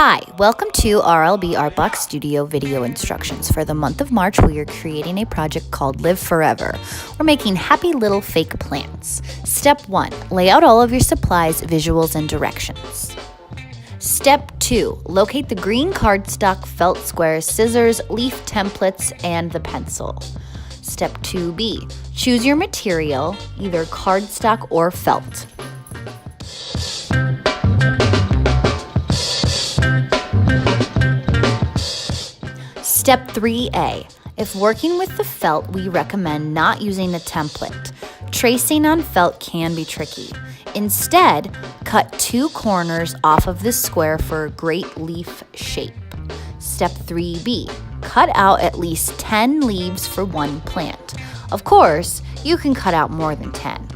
Hi, welcome to RLB ARTBOX STUDIO video instructions. For the month of March, we are creating a project called Live Forever. We're making happy little fake plants. Step 1, lay out all of your supplies, visuals, and directions. Step 2, locate the green cardstock, felt squares, scissors, leaf templates, and the pencil. Step 2B, choose your material, either cardstock or felt. Step 3A, if working with the felt, we recommend not using a template. Tracing on felt can be tricky. Instead, cut 2 corners off of the square for a great leaf shape. Step 3B, cut out at least 10 leaves for one plant. Of course, you can cut out more than 10.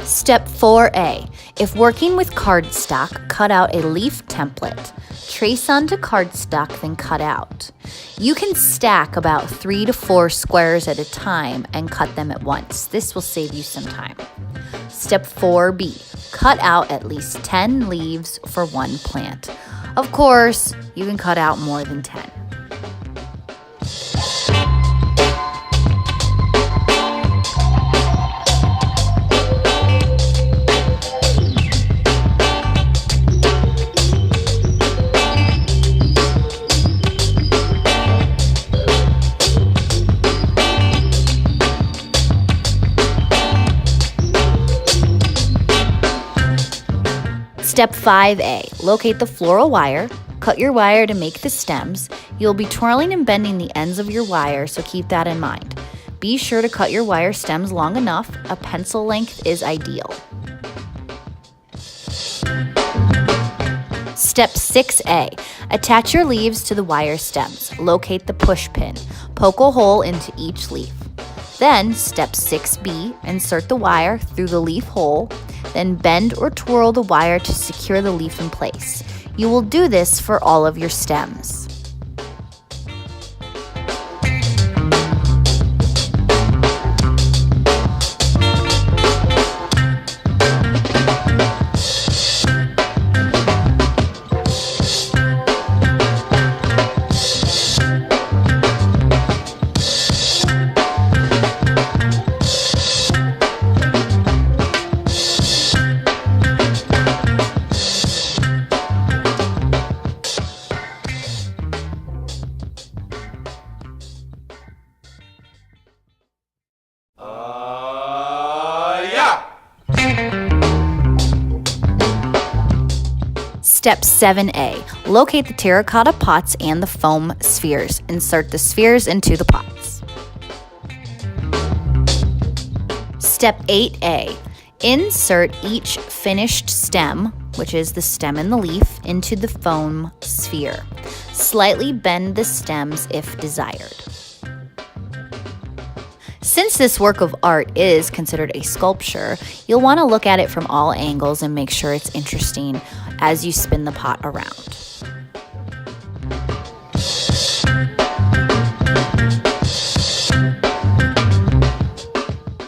Step 4A, if working with cardstock, cut out a leaf template. Trace onto cardstock, then cut out. You can stack about 3 to 4 squares at a time and cut them at once. This will save you some time. Step 4B, cut out at least 10 leaves for one plant. Of course, you can cut out more than 10. Step 5A, locate the floral wire, cut your wire to make the stems. You'll be twirling and bending the ends of your wire, so keep that in mind. Be sure to cut your wire stems long enough. A pencil length is ideal. Step 6A, attach your leaves to the wire stems. Locate the push pin. Poke a hole into each leaf. Then, step 6B, insert the wire through the leaf hole. Then bend or twirl the wire to secure the leaf in place. You will do this for all of your stems. Step 7A, locate the terracotta pots and the foam spheres. Insert the spheres into the pots. Step 8A, insert each finished stem, which is the stem and the leaf, into the foam sphere. Slightly bend the stems if desired. Since this work of art is considered a sculpture, you'll want to look at it from all angles and make sure it's interesting as you spin the pot around.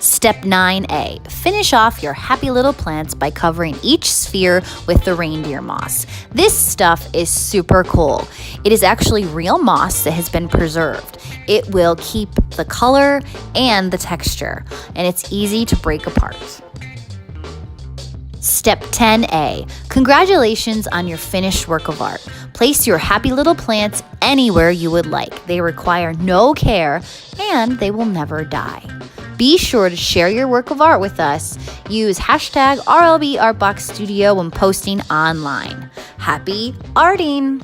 Step 9A, finish off your happy little plants by covering each sphere with the reindeer moss. This stuff is super cool. It is actually real moss that has been preserved. It will keep the color and the texture, and it's easy to break apart. Step 10A, congratulations on your finished work of art. Place your happy little plants anywhere you would like. They require no care, and they will never die. Be sure to share your work of art with us. Use hashtag RLB ARTBOX Studio when posting online. Happy arting!